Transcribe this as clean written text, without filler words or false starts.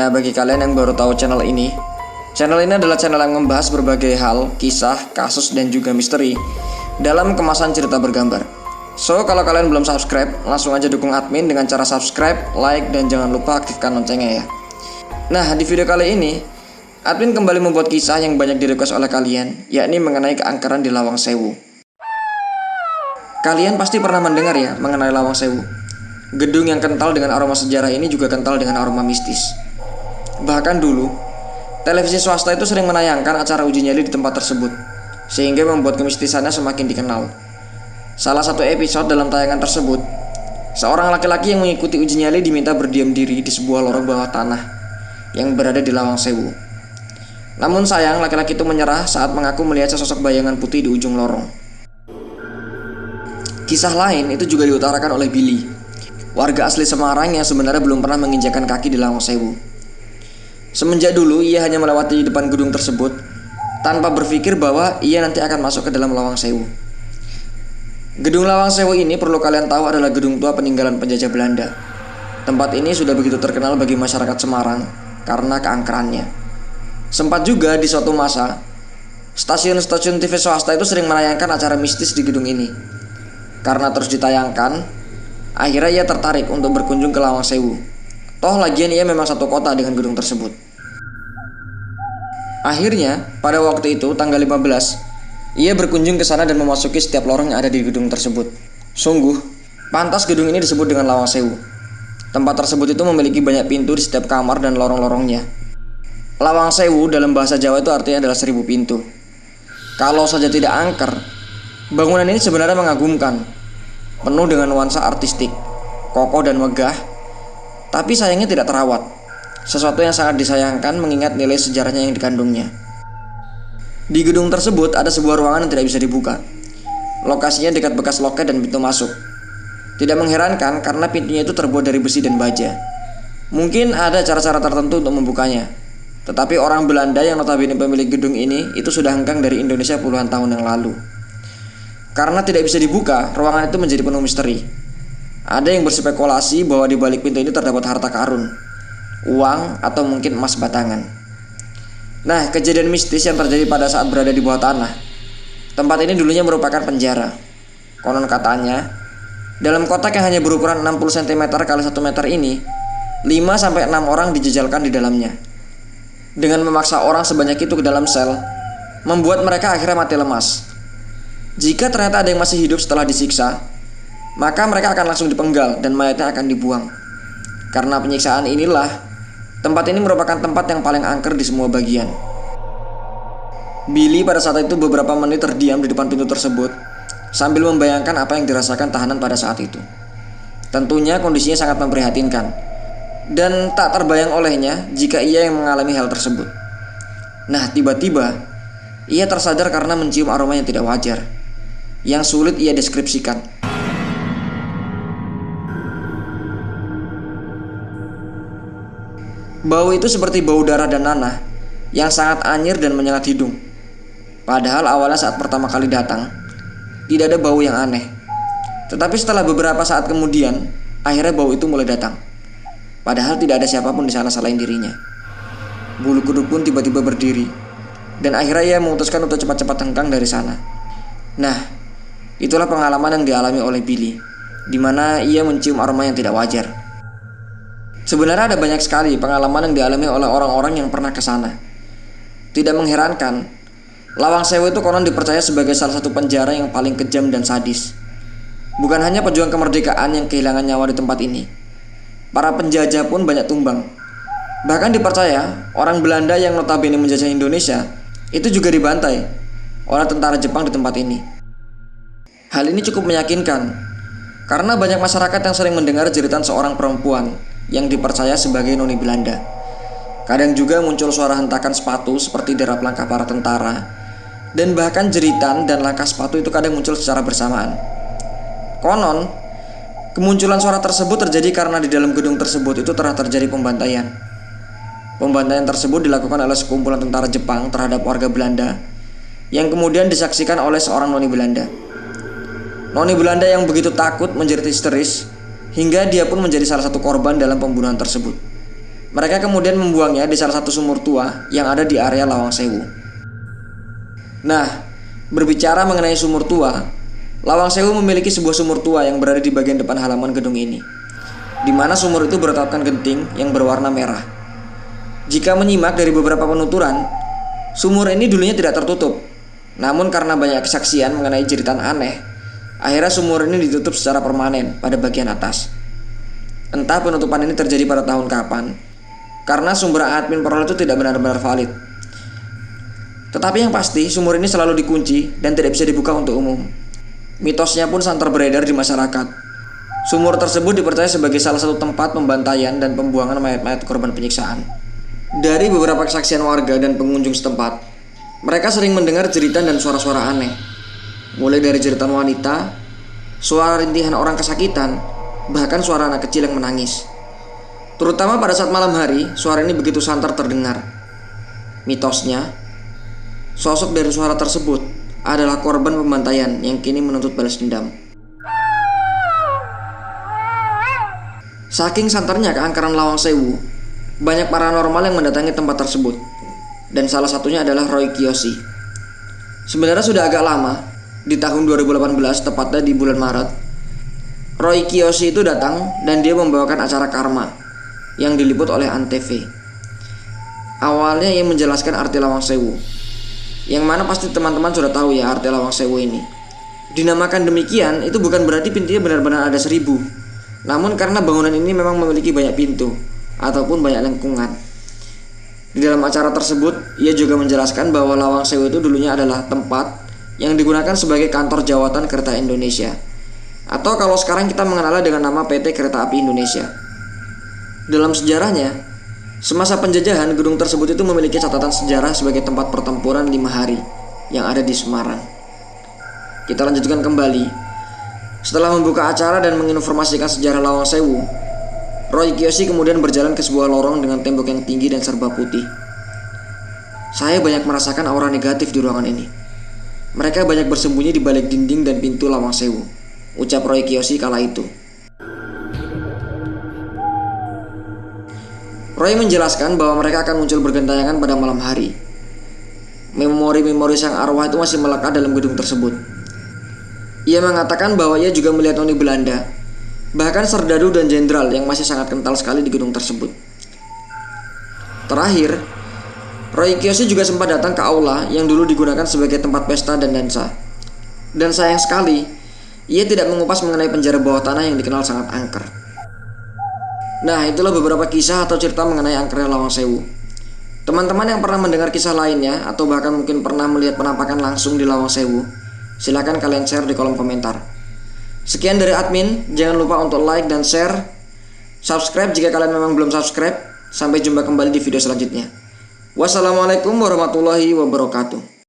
Nah, bagi kalian yang baru tahu channel ini adalah channel yang membahas berbagai hal, kisah, kasus, dan juga misteri dalam kemasan cerita bergambar. So, kalau kalian belum subscribe, langsung aja dukung admin dengan cara subscribe, like, dan jangan lupa aktifkan loncengnya ya. Nah, di video kali ini, admin kembali membuat kisah yang banyak direquest oleh kalian, yakni mengenai keangkeran di Lawang Sewu. Kalian pasti pernah mendengar ya mengenai Lawang Sewu. Gedung yang kental dengan aroma sejarah ini juga kental dengan aroma mistis. Bahkan dulu, televisi swasta itu sering menayangkan acara uji nyali di tempat tersebut, sehingga membuat kemistisannya semakin dikenal. Salah satu episode dalam tayangan tersebut, seorang laki-laki yang mengikuti uji nyali diminta berdiam diri di sebuah lorong bawah tanah yang berada di Lawang Sewu. Namun sayang, laki-laki itu menyerah saat mengaku melihat sesosok bayangan putih di ujung lorong. Kisah lain itu juga diutarakan oleh Billy, warga asli Semarang yang sebenarnya belum pernah menginjakan kaki di Lawang Sewu. Semenjak dulu ia hanya melewati depan gedung tersebut tanpa berpikir bahwa ia nanti akan masuk ke dalam Lawang Sewu. Gedung Lawang Sewu ini perlu kalian tahu adalah gedung tua peninggalan penjajah Belanda. Tempat ini sudah begitu terkenal bagi masyarakat Semarang karena keangkerannya. Sempat juga di suatu masa, stasiun-stasiun TV swasta itu sering menayangkan acara mistis di gedung ini. Karena terus ditayangkan, akhirnya ia tertarik untuk berkunjung ke Lawang Sewu. Toh lagian ia memang satu kota dengan gedung tersebut. Akhirnya, pada waktu itu tanggal 15, ia berkunjung ke sana dan memasuki setiap lorong yang ada di gedung tersebut. Sungguh, pantas gedung ini disebut dengan Lawang Sewu. Tempat tersebut itu memiliki banyak pintu di setiap kamar dan lorong-lorongnya. Lawang Sewu dalam bahasa Jawa itu artinya adalah 1000 pintu. Kalau saja tidak angker, bangunan ini sebenarnya mengagumkan, penuh dengan nuansa artistik, kokoh dan megah. Tapi sayangnya tidak terawat, sesuatu yang sangat disayangkan mengingat nilai sejarahnya yang dikandungnya. Di gedung tersebut ada sebuah ruangan yang tidak bisa dibuka. Lokasinya dekat bekas loket dan pintu masuk. Tidak mengherankan karena pintunya itu terbuat dari besi dan baja. Mungkin ada cara-cara tertentu untuk membukanya. Tetapi orang Belanda yang notabene pemilik gedung ini itu sudah hengkang dari Indonesia puluhan tahun yang lalu. Karena tidak bisa dibuka, ruangan itu menjadi penuh misteri. Ada yang berspekulasi bahwa di balik pintu ini terdapat harta karun, uang, atau mungkin emas batangan. Nah, kejadian mistis yang terjadi pada saat berada di bawah tanah. Tempat ini dulunya merupakan penjara. Konon katanya, dalam kotak yang hanya berukuran 60 cm x 1 meter ini, 5-6 orang dijejalkan di dalamnya. Dengan memaksa orang sebanyak itu ke dalam sel, membuat mereka akhirnya mati lemas. Jika ternyata ada yang masih hidup setelah disiksa, maka mereka akan langsung dipenggal dan mayatnya akan dibuang. Karena penyiksaan inilah, tempat ini merupakan tempat yang paling angker di semua bagian. Billy pada saat itu beberapa menit terdiam di depan pintu tersebut sambil membayangkan apa yang dirasakan tahanan pada saat itu. Tentunya kondisinya sangat memprihatinkan, dan tak terbayang olehnya jika ia yang mengalami hal tersebut. Nah, tiba-tiba ia tersadar karena mencium aroma yang tidak wajar, yang sulit ia deskripsikan. Bau itu seperti bau darah dan nanah yang sangat anyir dan menyengat hidung. Padahal awalnya saat pertama kali datang, tidak ada bau yang aneh. Tetapi setelah beberapa saat kemudian, akhirnya bau itu mulai datang. Padahal tidak ada siapapun di sana selain dirinya. Bulu kuduk pun tiba-tiba berdiri, dan akhirnya ia memutuskan untuk cepat-cepat hengkang dari sana. Nah, itulah pengalaman yang dialami oleh Billy, di mana ia mencium aroma yang tidak wajar. Sebenarnya ada banyak sekali pengalaman yang dialami oleh orang-orang yang pernah ke sana. Tidak mengherankan, Lawang Sewu itu konon dipercaya sebagai salah satu penjara yang paling kejam dan sadis. Bukan hanya pejuang kemerdekaan yang kehilangan nyawa di tempat ini, para penjajah pun banyak tumbang. Bahkan dipercaya orang Belanda yang notabene menjajah Indonesia itu juga dibantai oleh tentara Jepang di tempat ini. Hal ini cukup meyakinkan karena banyak masyarakat yang sering mendengar jeritan seorang perempuan yang dipercaya sebagai noni Belanda. Kadang juga muncul suara hentakan sepatu seperti derap langkah para tentara, dan bahkan jeritan dan langkah sepatu itu kadang muncul secara bersamaan. Konon, kemunculan suara tersebut terjadi karena di dalam gedung tersebut itu telah terjadi pembantaian. Pembantaian tersebut dilakukan oleh sekumpulan tentara Jepang terhadap warga Belanda, yang kemudian disaksikan oleh seorang noni Belanda. Noni Belanda yang begitu takut menjerit histeris hingga dia pun menjadi salah satu korban dalam pembunuhan tersebut. Mereka kemudian membuangnya di salah satu sumur tua yang ada di area Lawang Sewu. Nah, berbicara mengenai sumur tua, Lawang Sewu memiliki sebuah sumur tua yang berada di bagian depan halaman gedung ini, di mana sumur itu beratapkan genting yang berwarna merah. Jika menyimak dari beberapa penuturan, sumur ini dulunya tidak tertutup. Namun karena banyak kesaksian mengenai jeritan aneh, akhirnya sumur ini ditutup secara permanen pada bagian atas. Entah penutupan ini terjadi pada tahun kapan, karena sumber admin perol itu tidak benar-benar valid. Tetapi yang pasti, sumur ini selalu dikunci dan tidak bisa dibuka untuk umum. Mitosnya pun santer beredar di masyarakat. Sumur tersebut dipercaya sebagai salah satu tempat pembantaian dan pembuangan mayat-mayat korban penyiksaan. Dari beberapa kesaksian warga dan pengunjung setempat, mereka sering mendengar jeritan dan suara-suara aneh. Mulai dari jeritan wanita, suara rintihan orang kesakitan, bahkan suara anak kecil yang menangis. Terutama pada saat malam hari, suara ini begitu santer terdengar. Mitosnya, sosok dari suara tersebut adalah korban pembantaian yang kini menuntut balas dendam. Saking santernya keangkeran Lawang Sewu, banyak paranormal yang mendatangi tempat tersebut, dan salah satunya adalah Roy Kiyoshi. Sebenarnya sudah agak lama, di tahun 2018, tepatnya di bulan Maret, Roy Kiyoshi itu datang dan dia membawakan acara karma yang diliput oleh Antv. Awalnya ia menjelaskan arti Lawang Sewu, yang mana pasti teman-teman sudah tahu ya arti Lawang Sewu ini. Dinamakan demikian itu bukan berarti pintunya benar-benar ada 1000, namun karena bangunan ini memang memiliki banyak pintu ataupun banyak lengkungan. Di dalam acara tersebut, ia juga menjelaskan bahwa Lawang Sewu itu dulunya adalah tempat yang digunakan sebagai kantor jawatan Kereta Indonesia, atau kalau sekarang kita mengenalnya dengan nama PT Kereta Api Indonesia. Dalam sejarahnya, semasa penjajahan, gedung tersebut itu memiliki catatan sejarah sebagai tempat pertempuran 5 hari yang ada di Semarang. Kita lanjutkan kembali. Setelah membuka acara dan menginformasikan sejarah Lawang Sewu, Roy Kiyoshi kemudian berjalan ke sebuah lorong dengan tembok yang tinggi dan serba putih. Saya banyak merasakan aura negatif di ruangan ini. Mereka banyak bersembunyi di balik dinding dan pintu Lawang Sewu, ucap Roy Kiyoshi kala itu. Roy menjelaskan bahwa mereka akan muncul bergentayangan pada malam hari. Memori-memori sang arwah itu masih melekat dalam gedung tersebut. Ia mengatakan bahwa ia juga melihat noni Belanda, bahkan serdadu dan jenderal yang masih sangat kental sekali di gedung tersebut. Terakhir, Roy Kiyoshi juga sempat datang ke aula yang dulu digunakan sebagai tempat pesta dan dansa. Dan sayang sekali, ia tidak mengupas mengenai penjara bawah tanah yang dikenal sangat angker. Nah, itulah beberapa kisah atau cerita mengenai angkernya Lawang Sewu. Teman-teman yang pernah mendengar kisah lainnya atau bahkan mungkin pernah melihat penampakan langsung di Lawang Sewu, silakan kalian share di kolom komentar. Sekian dari admin, jangan lupa untuk like dan share. Subscribe jika kalian memang belum subscribe. Sampai jumpa kembali di video selanjutnya. Wassalamualaikum warahmatullahi wabarakatuh.